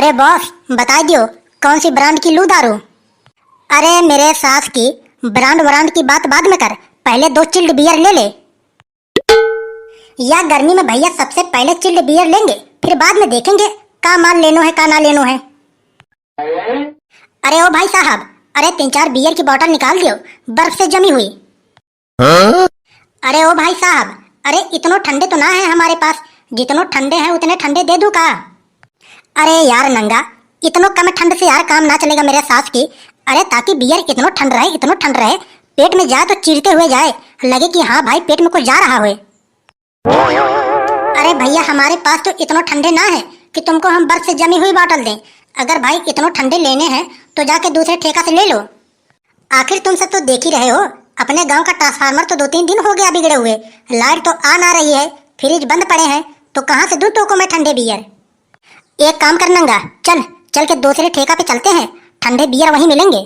अरे बॉस, बता दियो कौन सी ब्रांड की लूं दारू। अरे मेरे सास की ब्रांड ब्रांड की बात बाद में कर, पहले 2 चिल्ड बियर ले ले। या गर्मी में भैया सबसे पहले चिल्ड बियर लेंगे, फिर बाद में देखेंगे का माल लेनो है का ना लेनो है। अरे ओ भाई साहब, अरे 3-4 बियर की बोतल निकाल दियो, बर्फ से जमी हुई। अरे ओ भाई साहब, अरे इतनो ठंडे तो ना है हमारे पास, जितनो ठंडे हैं उतने ठंडे दे दूं का। अरे यार नंगा, इतनो कम ठंड से यार काम ना चलेगा मेरे सास की। अरे ताकि बियर इतनो ठंड रहे पेट में जाए तो चीरते हुए जाए, लगे कि हाँ भाई पेट में कुछ जा रहा हो। अरे भैया हमारे पास तो इतनो ठंडे ना है कि तुमको हम बर्फ से जमी हुई बोतल दें। अगर भाई इतनो ठंडे लेने हैं तो जाके दूसरे ठेका से ले लो। आखिर तुम सब तो देख ही रहे हो, अपने गांव का ट्रांसफार्मर तो 2-3 दिन हो गया बिगड़े हुए, लाइट तो आ ना रही है, फ्रिज बंद पड़े हैं, तो कहाँ से दूं टोको में ठंडे बियर। एक काम कर नंगा, चल के दूसरे ठेका पे चलते हैं, ठंडे बियर वहीं मिलेंगे।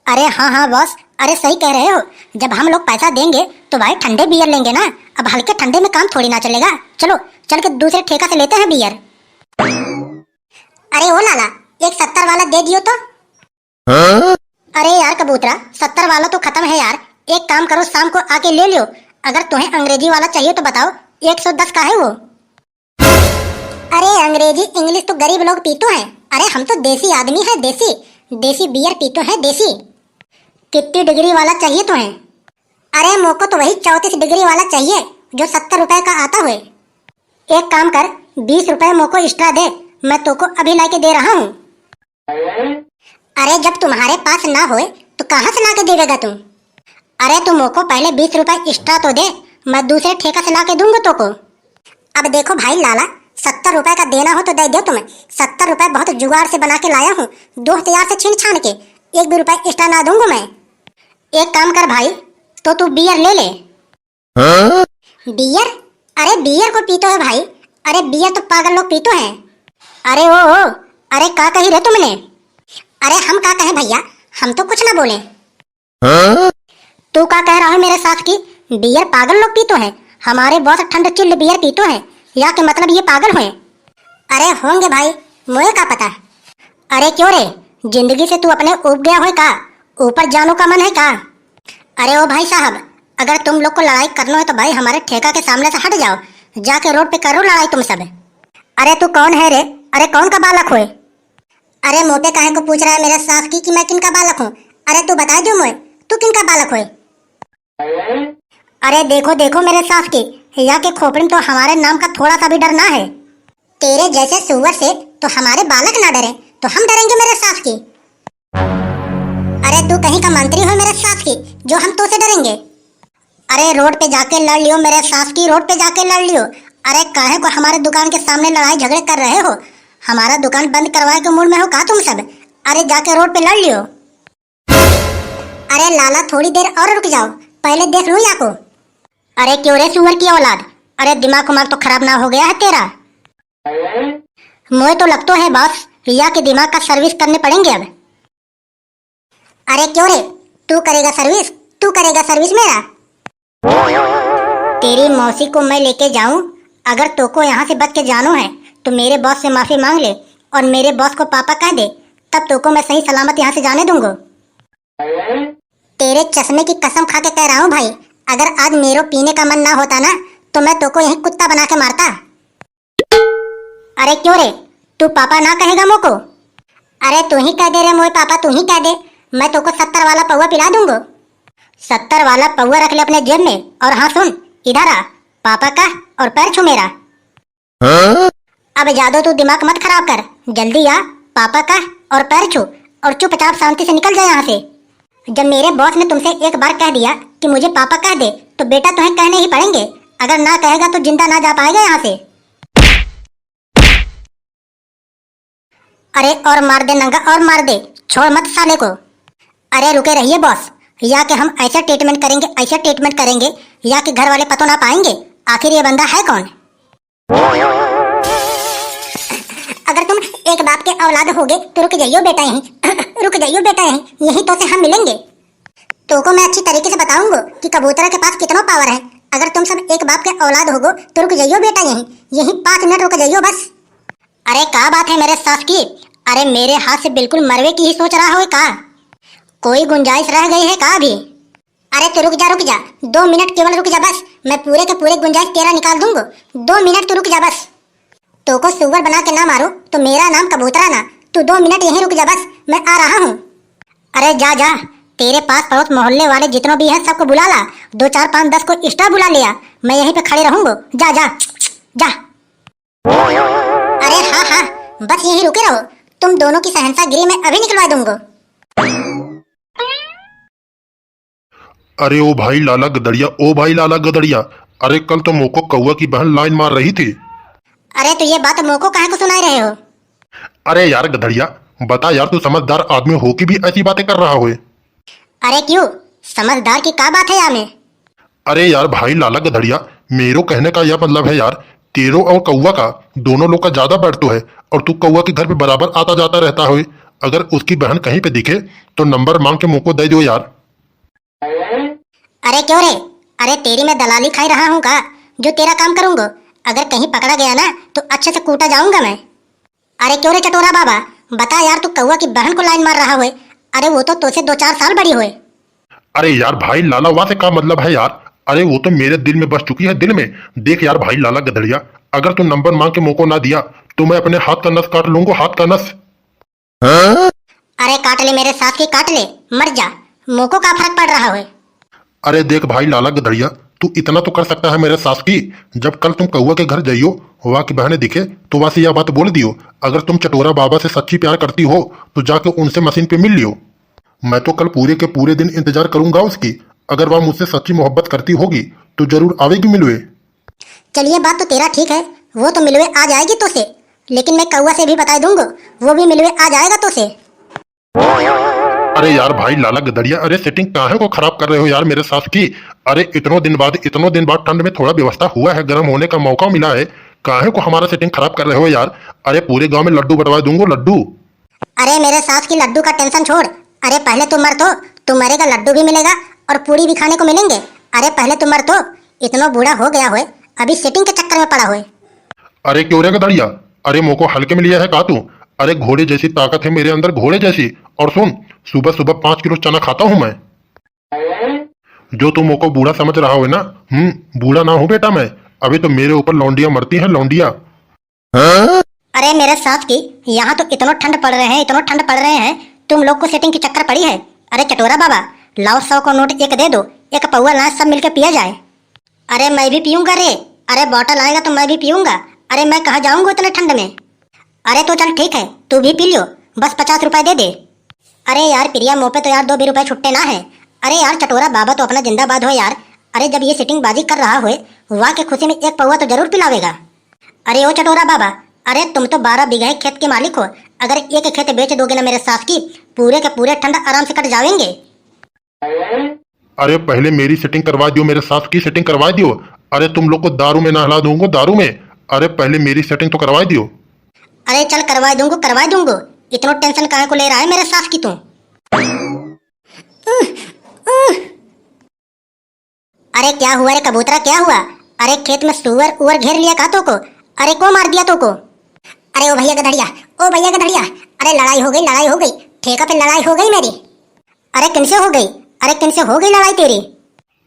अरे हाँ बॉस, अरे सही कह रहे हो, जब हम लोग पैसा देंगे तो भाई ठंडे बियर लेंगे ना, अब हल्के ठंडे में काम थोड़ी ना चलेगा। चलो चल के दूसरे ठेका से लेते हैं बियर। अरे ओ लाला, एक 70 वाला दे दियो तो। अरे यार कबूतरा, 70 वाला तो खत्म है यार, एक काम करो शाम को आके ले लियो। अगर तुम्हें अंग्रेजी वाला चाहिए तो बताओ, 110 का है वो। अरे अंग्रेजी इंग्लिश तो गरीब लोग पीतो हैं, अरे हम तो देसी आदमी है, देसी बियर पीतो है देसी। कितनी डिग्री वाला चाहिए तुम्हें? अरे मोको तो वही 34 डिग्री वाला चाहिए जो 70 रुपए का आता हुए। एक काम कर, 20 रुपए मोको एक्स्ट्रा दे, मैं तोको अभी लाके दे रहा हूँ। अरे जब तुम्हारे पास ना होए तो कहाँ से लाके देगा तुम? अरे तुम मोको पहले 20 रुपए एक्स्ट्रा तो दे, मैं दूसरे ठेका से लाके दूंगा तोको। अब देखो भाई लाला, 70 रुपए का देना हो तो दे दो तुम्हें, 70 रुपए बहुत जुगाड़ से बना के लाया हूँ, 2 हथियार से छीन छान के, 1 भी रुपए एक्स्ट्रा ना दूंगा मैं। एक काम कर भाई, तो तू बियर ले ले। बियर? अरे बियर को पीतो है भाई, अरे बियर तो पागल लोग पीतो हैं। अरे ओ, अरे का कही रे तुमने? अरे हम का कहे भैया, हम तो कुछ ना बोले। तू का कह रहा है मेरे साथ की बियर पागल लोग पीतो हैं? हमारे बॉस ठंड चिल्ड बियर पीतो हैं, या के मतलब ये पागल हुए? अरे होंगे भाई, मुझे का पता। अरे क्यों रे, जिंदगी से तू अपने ऊब गया हो का? ऊपर जानो का मन है का? अरे ओ भाई साहब, अगर तुम लोग को लड़ाई करना है तो भाई हमारे ठेका के सामने से हट जाओ, जाके रोड पे करो लड़ाई तुम सब। अरे तू कौन है रे? अरे कौन का बालक हुए? अरे मोटे काहे को पूछ रहा है मेरे सास की कि मैं किन का बालक हूँ? अरे तू बता दो मुझे, तू किन का बालक हुए? अरे देखो मेरे सास की, या के खोपड़ी में तो हमारे नाम का थोड़ा सा भी डर ना है। तेरे जैसे सुअर से तो हमारे बालक ना डरे, तो हम डरेंगे मेरे सास की? अरे तू कहीं का मंत्री हो मेरे सास की जो हम तो से डरेंगे? अरे रोड पे जाके लड़ लियो मेरे सास की, रोड पे जाके लड़ लियो। अरे काहे को हमारे दुकान के सामने लड़ाई झगड़े कर रहे हो? हमारा दुकान बंद करवाए के मूड में हो का तुम सब? अरे जाके रोड पे लड़ लियो। अरे लाला थोड़ी देर और रुक जाओ, पहले देख लूं या को। अरे क्यों रे सुअर की औलाद, अरे दिमाग उमाग तो खराब ना हो गया है तेरा? मुझे तो लगता है बॉस, या के दिमाग का सर्विस करने पड़ेंगे अब। अरे क्यों रे, तू करेगा सर्विस मेरा? तेरी मौसी को मैं लेके जाऊं? अगर तोको यहाँ से बच के जानो है तो मेरे बॉस से माफी मांग ले और मेरे बॉस को पापा कह दे, तब तोको मैं सही सलामत यहाँ से जाने दूंगा। तेरे चश्मे की कसम खा के कह रहा हूँ भाई, अगर आज मेरो पीने का मन ना होता ना तो मैं तोको यही कुत्ता बना के मारता। अरे क्यों रे, तू पापा ना कहेगा मोको? अरे तू ही कह दे रे मोए पापा, तू ही कह दे, मैं तोको 70 वाला पौवा पिला दूंगा। 70 वाला पौवा रख ले अपने जेब में, और हाँ सुन, इधर आ, पापा का और पैर छू मेरा। अब ज्यादा तू दिमाग मत खराब कर, जल्दी आ, पापा का और पैर छू, और चुपचाप शांति से निकल जाए यहाँ से। जब मेरे बॉस ने तुमसे एक बार कह दिया कि मुझे पापा कह दे, तो बेटा तुम्हें कहने ही पड़ेंगे, अगर ना कहेगा तो जिंदा ना जा पाएगा यहाँ से। अरे और मार दे नंगा, और मार दे, छोड़ मत साले को। अरे रुके रहिए बॉस, या कि हम ऐसा ट्रीटमेंट करेंगे या कि घर वाले पता ना पाएंगे आखिर ये बंदा है कौन। अगर तुम एक बाप के औलाद होगे तो रुक जाइयो बेटा यहीं, रुक जाइयो बेटा यहीं तो से हम मिलेंगे। तो को मैं अच्छी तरीके से बताऊंगा कि कबूतरा के पास कितना पावर है। अगर तुम सब एक बाप के औलाद होगो तो रुक जाइयो बेटा यहीं 5 मिनट रुक जाइयो बस। अरे क्या बात है मेरे सास की? अरे मेरे हाथ से बिल्कुल मरवे की ही सोच रहा हो का? कोई गुंजाइश रह गई है का अभी? अरे तो रुक जा 2 मिनट केवल रुक जा बस। मैं पूरे के पूरे गुंजाइश तेरा निकाल दूंगा। 2 मिनट तू रुक जा बस। तो को सुअर बना के ना मारो तो मेरा नाम कबूतरा ना। तू 2 मिनट यहीं रुक जा बस, मैं आ रहा हूँ। अरे जा जा, तेरे पास पड़ोस मोहल्ले वाले जितनों भी हैं सबको बुला ला। 2 4 5 10 को एक्स्ट्रा बुला लिया। मैं यहीं पे खड़े रहूंगा। जा जा जा। अरे हाँ हाँ, बस यहीं रुके रहो। तुम दोनों की शहंशाहगिरी मैं अभी निकलवा दूंगा। अरे ओ भाई लाला गदड़िया, ओ भाई लाला गदड़िया, अरे कल तो मोको कौआ की बहन लाइन मार रही थी। अरे तो ये बात मोको काहे को सुनाई रहे हो? अरे यार गदड़िया, बता यार, तू समझदार आदमी हो कि भी ऐसी बातें कर रहा होए। अरे क्यों, समझदार की क्या बात है यहाँ में? अरे यार भाई लाला गदड़िया, मेरो कहने का यह मतलब है यार, तेरो और कौआ का दोनों लोग का ज्यादा बैठतो है और तू कौआ के घर पे बराबर आता जाता रहता हो। अगर उसकी बहन कहीं पे दिखे तो नंबर मांग के मोको दे दो यार। अरे क्यों रे? अरे तेरी मैं दलाली खाई रहा हूँ का? जो तेरा काम करूंगा, अगर कहीं पकड़ा गया ना तो अच्छे से कूटा जाऊंगा मैं। अरे क्यों रे चटोरा बाबा, बता यार, तू कौआ की बहन को लाइन मार रहा हुए? अरे वो तो तुझसे 2 4 साल बड़ी हुए। अरे यार भाई लाला, वहां से क्या मतलब है यार? अरे वो तो मेरे दिल में बस चुकी है, दिल में। देख यार भाई लाला गदड़िया, अगर तू नंबर मांग के मोको ना दिया तो मैं अपने हाथ का नस काट लूंगा, हाथ का नस। अरे काट ले मेरे साथ की, काट ले, मर जा। मोको का फर्क पड़ रहा है? अरे देख भाई लाला गदड़िया, तू इतना तो कर सकता है मेरे सास की। जब कल तुम कौआ के घर जाइयो, वहाँ की बहनें दिखे तो वहां से यह बात बोल दियो। अगर तुम चटोरा बाबा से सच्ची प्यार करती हो तो जाके उनसे मशीन पे मिल लियो। मैं तो कल पूरे के पूरे दिन इंतजार करूंगा उसकी। अगर वह मुझसे सच्ची मोहब्बत करती होगी तो जरूर आवेगी मिलवे। चलिए बात तो तेरा ठीक है, वो तो मिलवे आ जाएगी तो से, लेकिन मैं कौआ से भी बता दूंगा, वो भी मिलवे आ जाएगा तो से। अरे यार भाई लाला गदड़िया, अरे सेटिंग काहे को खराब कर रहे हो यार मेरे सास की? अरे इतनों दिन बाद ठंड में थोड़ा व्यवस्था हुआ है, गर्म होने का मौका मिला है, काहे को हमारा सेटिंग खराब कर रहे हो यार? अरे पूरे गांव में लड्डू बंटवा दूंगा, लड्डू। अरे मेरे सास की लड्डू का टेंशन छोड़। अरे पहले तुम मर तो, तुम मरेगा लड्डू भी मिलेगा और पूरी भी खाने को मिलेंगे। अरे पहले तुम मर तो, इतना बूढ़ा हो गया हुए, अभी सेटिंग के चक्कर में पड़ा हुए। अरे क्यों रे गदड़िया, अरे मोको हल्के में लिया है का तू? अरे घोड़े जैसी ताकत है मेरे अंदर, घोड़े जैसी। और सुन, सुबह सुबह 5 किलो चना खाता हूं मैं। जो तुम मोको बूढ़ा समझ रहा हो ना, बूढ़ा ना हूं बेटा मैं। अभी तो मेरे ऊपर लौंडियां मरती हैं, लौंडिया। अरे मेरे सास की, यहाँ तो इतना ठंड पड़ रहे हैं, इतना ठंड पड़ रहे हैं, तुम लोग को सेटिंग की चक्कर पड़ी है। अरे चटोरा बाबा, लाओ 100 का नोट एक दे दो, एक पौवा लाए, सब मिलकर पिया जाए। अरे मैं भी पीऊंगा रे। अरे बॉटल आएगा तो मैं भी पीऊंगा। अरे मैं कहाँ जाऊंगा इतने ठंड में? अरे तो चल ठीक है, तू भी पी लियो, बस 50 रुपए दे दे। अरे यार प्रिया, मुँह पे तो यार 2 भी रुपए छुट्टे ना है। अरे यार चटोरा बाबा तो अपना जिंदाबाद हो यार। अरे जब ये सिटिंग बाजी कर रहा हुए, वाह के खुशी में एक पौवा तो जरूर पिलावेगा। अरे ओ चटोरा बाबा, अरे तुम तो 12 बीघा खेत के मालिक हो। अगर एक खेत बेच दोगे ना मेरे सास की, पूरे के पूरे ठंड आराम से कट जाएंगे। अरे पहले मेरी सेटिंग करवा दियो, मेरे सास की सेटिंग करवा दियो। अरे तुम लोग को दारू में नहला दूंगा, दारू में। अरे पहले मेरी सेटिंग तो करवा दियो। अरे चल करवा दूंगा। इतना टेंशन काहे को ले रहा है मेरे सास की तू? अरे क्या हुआ रे कबूतरा, क्या हुआ? अरे खेत में सुअर उवर घेर लिया का तो को? अरे को मार दिया तो को? अरे ओ भैया गधड़िया, ओ भैया गधड़िया, अरे लड़ाई हो गई, ठेका पे लड़ाई हो गई मेरी। अरे किनसे हो गई? अरे किनसे हो गई लड़ाई तेरी?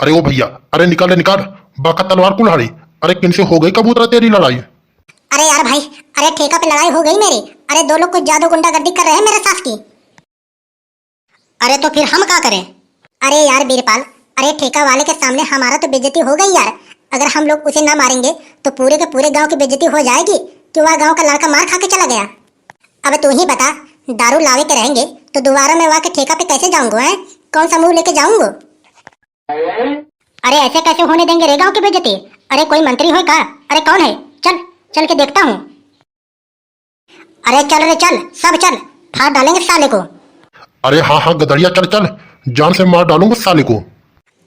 अरे ओ भैया, अरे निकाल बाका तलवार कुल्हाड़ी। अरे किनसे हो गई कबूतरा तेरी लड़ाई? अरे यार भाई, अरे ठेका पे लड़ाई हो गई मेरी। अरे 2 लोग कुछ ज्यादा गुंडागर्दी कर रहे हैं मेरे सास की। अरे तो फिर हम क्या करें? अरे यार बीरपाल, अरे ठेका वाले के सामने हमारा तो बेइज्जती हो गई यार। अगर हम लोग उसे ना मारेंगे तो पूरे के पूरे गांव की बेइज्जती हो जाएगी कि वह गांव का लड़का मार खा के चला गया। अब तू ही बता, दारू लावे के रहेंगे तो दोबारा मैं वहाँ के ठेका पे कैसे जाऊंगा? है कौन सा मुंह लेके जाऊंगा? अरे ऐसे कैसे होने देंगे रे गांव की बेइज्जती? अरे कोई मंत्री हो का? अरे कौन है? चल के देखता हूँ। अरे चल रे चल, सब चल, फाड़ डालेंगे साले को। अरे हाँ गदड़िया, चल, जान से मार डालूंगा साले को।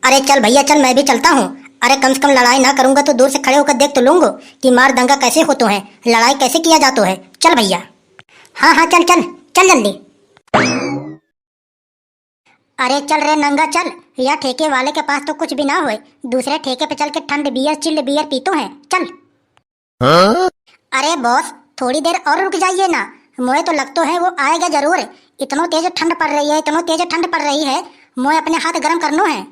अरे चल भैया चल, मैं भी चलता हूँ। अरे कम से कम लड़ाई ना करूंगा तो दूर से खड़े होकर देख तो लूंगा कि मार दंगा कैसे होते हैं, लड़ाई कैसे किया जाता है। चल भैया, हाँ चल जल्दी। अरे चल रे नंगा चल, या ठेके वाले के पास तो कुछ भी ना होए, दूसरे ठेके पे चल के ठंड बियर चिल्ड बियर पीतो है। चल। अरे बॉस, थोड़ी देर और रुक जाइए ना, मुझे तो लगता है वो आएगा जरूर। इतना तेज ठंड पड़ रही है, इतना तेज ठंड पड़ रही है, मुझे अपने हाथ गर्म करनो है।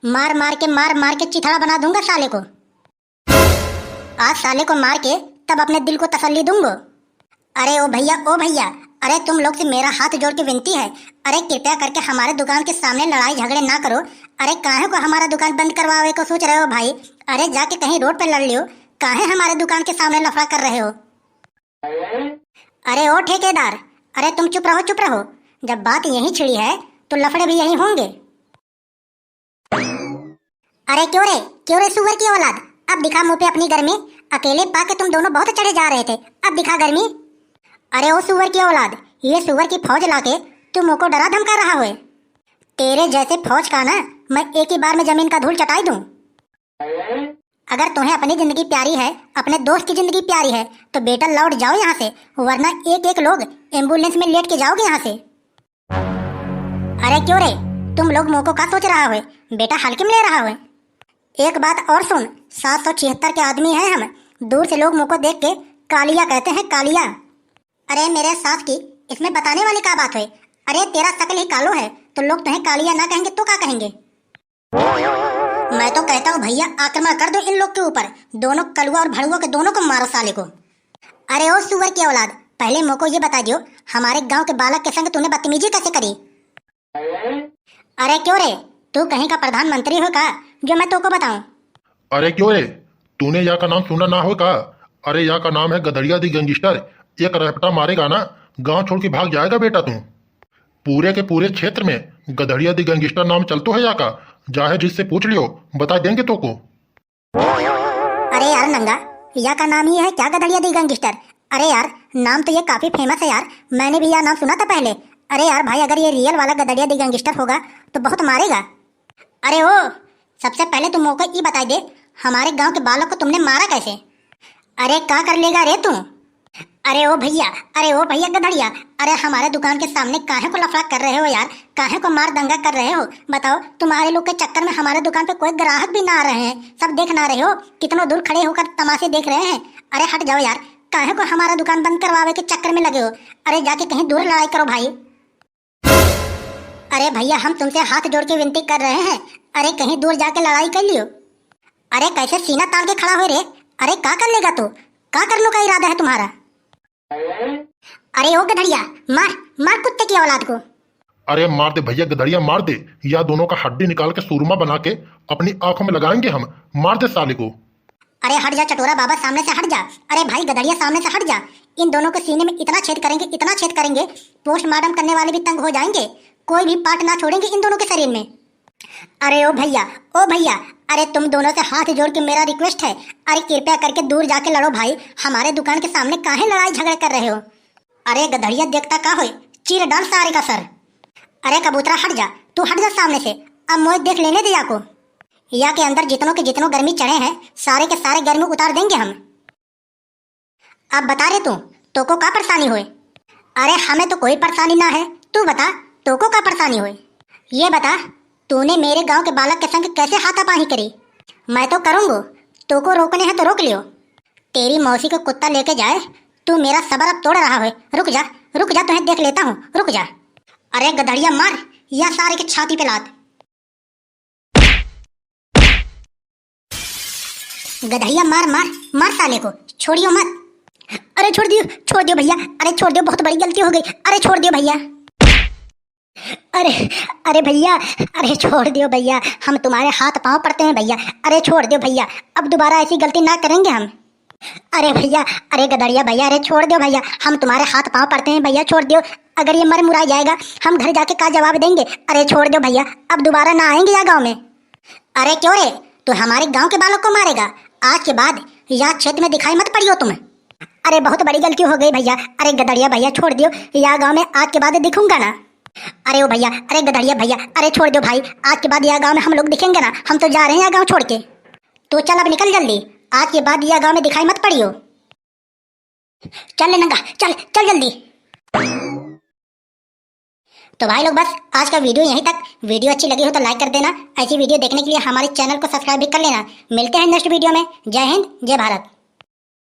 मार मार के चिथड़ा बना दूंगा साले को। आज साले को मार के तब अपने दिल को तसल्ली दूंगा। अरे ओ भैया, अरे तुम लोग से मेरा हाथ जोड़ के विनती है, अरे कृपया करके हमारे दुकान के सामने लड़ाई झगड़े ना करो। अरे काहे को हमारा दुकान बंद करवावे को सोच रहे हो भाई? अरे जाके कहीं रोड पे लड़ लियो, काहे हमारे दुकान के सामने लफड़ा कर रहे हो? अरे ओ ठेकेदार, अरे तुम चुप रहो। जब बात यही छिड़ी है तो लफड़े भी यही होंगे। अरे क्यों रे सुअर की औलाद, अब दिखा मुंह पे अपनी गर्मी। अकेले पाके तुम दोनों बहुत चढ़े जा रहे थे, अब दिखा गर्मी। अरे ओ सुअर की औलाद, ये सुअर की फौज लाके तुम मुझको डरा धमका रहा हो। तेरे जैसे फौज का ना मैं एक ही बार में जमीन का धूल चटाई दूं। अगर तुम्हें अपनी जिंदगी प्यारी है, अपने दोस्त की जिंदगी प्यारी है, तो बेटा लौट जाओ यहाँ से, वरना एक लोग एम्बुलेंस में लेट के जाओगे यहाँ से। अरे क्यों रे, तुम लोग मुँह को क्या सोच रहा हो? बेटा हल्के में ले रहा हो? एक बात और सुन, 776 के आदमी हैं हम। दूर से लोग मुँह को देख के कालिया कहते हैं, कालिया। अरे मेरे साथ की इसमें बताने वाली क्या बात है? अरे तेरा शकल ही कालो है तो लोग तुम्हें कालिया ना कहेंगे तो क्या कहेंगे? मैं तो कहता हूँ भैया, आक्रमण कर दो इन लोग के ऊपर, दोनों कलुआ और भड़ुआ के दोनों को मारो साले को। अरे ओ सुअर की औलाद, पहले मुझे को ये बता दियो, हमारे गांव के बालक के संग तूने बदतमीजी कैसे करी? अरे क्यों रे, तू कहीं का प्रधानमंत्री हो का जो मैं तुमको बताऊं? अरे क्यों रे, तूने यहाँ का नाम सुना ना हो का? अरे यहाँ का नाम है गधड़िया दी गैंगस्टर। एक रपटा मारेगा ना, गांव छोड़ के भाग जाएगा बेटा तू। पूरे के पूरे क्षेत्र में गधड़िया दी गैंगस्टर नाम चलतो है यहाँ का, जाहे जिससे पूछ लियो, बता देंगे तो को। अरे यार नंगा, यहाँ का नाम ही है क्या गधड़िया दी गैंगस्टर? अरे यार नाम तो ये काफी फेमस है यार, मैंने भी यह नाम सुना था पहले। अरे यार भाई, अगर ये रियल वाला गधड़िया दी गैंगस्टर होगा तो बहुत मारेगा। अरे ओ, सबसे पहले तुम मौका ये बता दे, हमारे गांव के बालक को तुमने मारा कैसे? अरे क्या कर लेगा रे तू? अरे ओ भैया गधड़िया, अरे हमारे दुकान के सामने काहे को लफड़ा कर रहे हो यार? काहे को मार दंगा कर रहे हो? बताओ, तुम्हारे लोग के चक्कर में हमारे दुकान पे कोई ग्राहक भी ना आ रहे हैं, सब देख ना रहे हो? कितनों दूर खड़े होकर तमाशे देख रहे हैं। अरे हट जाओ यार, काहे को हमारा दुकान बंद करवावे के चक्कर में लगे हो? अरे जाके कहीं दूर लड़ाई करो भाई। अरे भैया, हम तुमसे हाथ जोड़ के विनती कर रहे हैं, अरे कहीं दूर जाके लड़ाई कर लियो। अरे कैसे सीना तान के खड़ा हो रे? अरे क्या कर लेगा तू? क्या करने का इरादा है तुम्हारा? अरे ओ गधड़िया, मार कुत्ते की औलाद को। अरे मार दे भैया गधड़िया, मार दे, या दोनों का हड्डी निकाल के सूरमा बना के अपनी आंखों में लगाएंगे हम। मार दे साले को। अरे हट जा चटोरा बाबा, सामने से हट जा। अरे भाई गधड़िया, सामने से हट जा। इन दोनों के सीने में इतना छेद करेंगे, पोस्टमार्टम करने वाले भी तंग हो जाएंगे, कोई भी पार्ट ना छोड़ेंगे इन दोनों के शरीर में। अरे ओ भैया, अरे तुम दोनों से हाथ जोड़ के मेरा रिक्वेस्ट है, अरे कृपया करके दूर जाके लड़ो भाई, हमारे दुकान के सामने काहे लड़ाई झगड़े कर रहे हो? अरे गधड़िया, देखता का हो, चीर डाल सारे का सर। अरे कबूतरा हट जा, तू हट जा सामने से, अब मोह देख लेने दे याको। या के अंदर जितनों के जितनों गर्मी चढ़े हैं, सारे के सारे गर्मी उतार देंगे हम। अब बता रे तो को क्या परेशानी हुई? अरे हमें तो कोई परेशानी ना है, तू बता तो को क्या परेशानी हुई? ये बता, तूने मेरे गांव के बालक के संग कैसे हाथापाई करी? मैं तो करूंगा, तो को रोकने हैं तो रोक लियो। तेरी मौसी को कुत्ता लेके जाए, तू मेरा सबर अब तोड़ रहा है। रुक जा तुम्हें देख लेता हूँ, रुक जा। अरे गधड़िया, मार या सारे के छाती पे लात। गधड़िया, मार साले को, छोड़ियो मत। अरे छोड़ दियो भैया, अरे छोड़ दियो, बहुत बड़ी गलती हो गई, अरे छोड़ दियो भैया। अरे भैया, अरे छोड़ दियो भैया, हम तुम्हारे हाथ पांव पड़ते हैं भैया, अरे छोड़ दियो भैया, अब दोबारा ऐसी गलती ना करेंगे हम। अरे भैया, अरे गधड़िया भैया, अरे छोड़ दियो भैया, हम तुम्हारे हाथ पांव पड़ते हैं भैया, छोड़ दियो। अगर ये मर मुरा जाएगा हम घर जाके क्या जवाब देंगे? अरे छोड़ दियो भैया, अब दोबारा ना आएंगे यहाँ गाँव में। अरे क्यों रे, तू हमारे गाँव के बालक को मारेगा? आज के बाद यहाँ क्षेत्र में दिखाई मत पड़ियो तुम। अरे बहुत बड़ी गलती हो गई भैया, अरे गधड़िया भैया छोड़ दियो, यहाँ गाँव में आज के बाद दिखूंगा ना। अरे ओ भैया, अरे गधड़िया भैया, अरे छोड़ दो भाई, आज के बाद यह गांव में हम लोग दिखेंगे ना, हम तो जा रहे हैं यह गांव छोड़ के। तो चल अब निकल जल्दी, आज के बाद यह गांव में दिखाई मत पड़ियो। चल ले नंगा, चल जल्दी। तो भाई लोग बस आज का वीडियो यहीं तक। वीडियो अच्छी लगी हो तो लाइक कर देना, ऐसी वीडियो देखने के लिए हमारे चैनल को सब्सक्राइब भी कर लेना। मिलते हैं नेक्स्ट वीडियो में। जय हिंद, जय भारत।